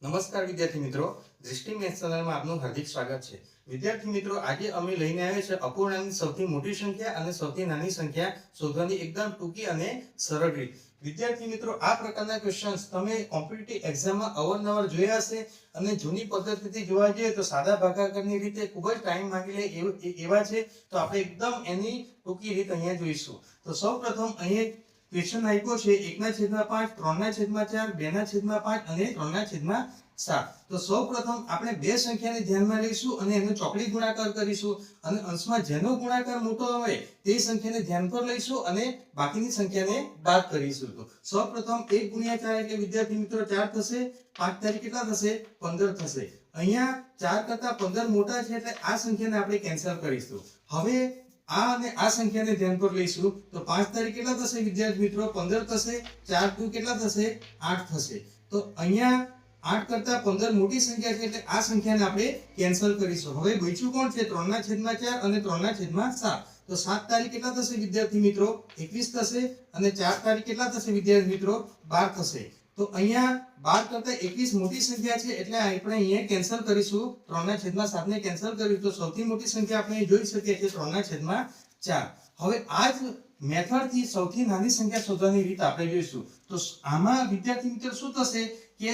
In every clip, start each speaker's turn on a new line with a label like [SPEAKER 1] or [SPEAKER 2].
[SPEAKER 1] નમસ્કાર વિદ્યાર્થી મિત્રો, દૃષ્ટિ મેથ્સ ચેનલમાં આપનું હાર્દિક સ્વાગત છે। વિદ્યાર્થી મિત્રો, આજે અમે લઈને આવ્યા છે અપૂર્ણાંકની સૌથી મોટી સંખ્યા અને સૌથી નાની સંખ્યા શોધવાની એકદમ ટૂંકી અને સરળ રીત। વિદ્યાર્થી મિત્રો, આ પ્રકારના ક્વેશ્ચન્સ તમે કોમ્પિટિટિવ એક્ઝામમાં અવારનવાર જોયા હશે અને જૂની પદ્ધતિથી જોવા જઈએ તો સાદા ભાગાકારની રીતે ખૂબ જ ટાઈમ માંગી લે એવા છે। તો આપણે એકદમ એની ટૂંકી રીત અહીંયા જોઈશું। તો સૌપ્રથમ અહીંયા ક્વેશ્ચન આપ્યો છે 1/5, 3/4, 2/4, 5 અને 3/7। તો સૌપ્રથમ આપણે બે સંખ્યાને ધ્યાનમાં લઈશું અને એનો ચોકડી ગુણાકાર કરીશું અને અંશમાં જેનો ગુણાકાર મોટો હોય તે સંખ્યાને ધ્યાન પર લઈશું અને બાકીની સંખ્યાને બાદ કરીશું। તો સૌપ્રથમ 1 × 4 એટલે વિદ્યાર્થી મિત્રો 4 થશે। 5 તારીખ કેટલા થશે? 15 થશે। અહીંયા 4 કરતા 15 મોટા છે એટલે આ સંખ્યાને આપણે કેન્સલ કરીશું। હવે આ અને આ સંખ્યાને ધ્યાન પર લઈશું તો 5 તારીખ કેટલા થશે વિદ્યાર્થી મિત્રો? 15 થશે। 4 × 2 કેટલા થશે? 8 થશે। તો અહીંયા 8 કરતા 15 મોટી સંખ્યા છે એટલે આ સંખ્યાને આપણે કેન્સલ કરીશું। હવે બચ્યું કોણ છે? 3/4 અને 3/7। તો 7 તારીખ કેટલા થશે વિદ્યાર્થી મિત્રો? 21 થશે અને 4 તારીખ કેટલા થશે વિદ્યાર્થી મિત્રો? 12 થશે। તો અહીંયા 12 કરતા 21 મોટી સંખ્યા છે એટલે આપણે અહીંયા કેન્સલ કરીશું। 3/7 ને કેન્સલ કરીશું તો સૌથી મોટી સંખ્યા આપણે જોઈ શકીએ છીએ 3/4। હવે આ જ મેથડ થી સૌથી નાની સંખ્યા શોધવાની રીત આપણે જોઈશું। તો આમાં વિદ્યાર્થી મિત્રો શું થશે કે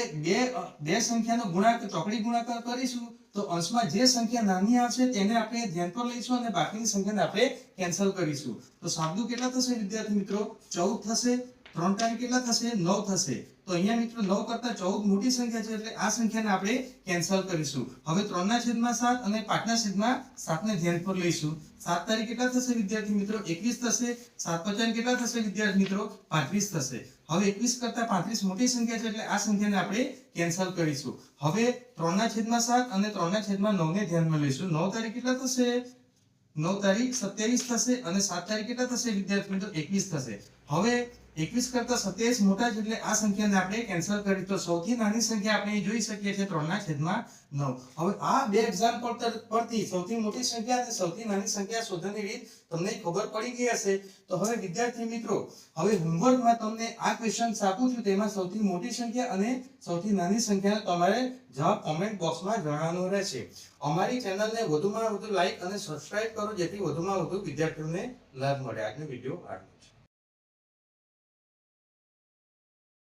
[SPEAKER 1] બે સંખ્યાનો ગુણાકાર ચોકડી ગુણાકાર કરીશું તો અંશમાં જે સંખ્યા નાની આવશે તેને આપણે ધ્યાન પર લઈશું અને બાકીની સંખ્યાને આપણે કેન્સલ કરીશું। તો સાદું કેટલા થશે વિદ્યાર્થી મિત્રો? 14 થશે। 3 તારીખ કેટલા થશે? 9 થશે। તો અહીંયા મિત્રો 9 કરતા 14 મોટી સંખ્યા છે એટલે આ સંખ્યાને આપણે કેન્સલ કરીશું। હવે 3/7 અને 5/7 ને ધ્યાન પર લઈશું। 7 તારીખ કેટલા થશે વિદ્યાર્થી મિત્રો? 21 થશે। 7/5 કેટલા થશે વિદ્યાર્થી મિત્રો? 35 થશે। હવે 21 કરતા 35 મોટી સંખ્યા છે એટલે આ સંખ્યાને આપણે કેન્સલ કરીશું। હવે 3/7 અને 3/9 ને ધ્યાનમાં લઈશું। 9 તારીખ કેટલા થશે? 9 તારીખ 27 થશે અને 7 તારીખ કેટલા થશે વિદ્યાર્થી મિત્રો? 21 થશે। હવે 21 કરતા 27 મોટા છે એટલે આ સંખ્યાને આપણે કેન્સલ કરી તો સૌથી નાની સંખ્યા આપણે જોઈ શકીએ છીએ 3/9। હવે આ બે એક્ઝામ્પલ પરથી સૌથી મોટી સંખ્યા અને સૌથી નાની સંખ્યા શોધવાની રીત તમને ખબર પડી ગઈ હશે। તો હવે વિદ્યાર્થી મિત્રો, હવે હોમવર્કમાં તમને આ ક્વેશ્ચન્સ આપું છું તેમાં સૌથી મોટી સંખ્યા અને સૌથી નાની સંખ્યાનો તમારે જવાબ કોમેન્ટ બોક્સમાં જણાવવાનો રહેશે। અમારી ચેનલને વધુમાં વધુ લાઈક અને સબસ્ક્રાઇબ કરો જેથી વધુમાં વધુ વિદ્યાર્થીઓને લાભ મળે। આજનો વિડિયો આટલો।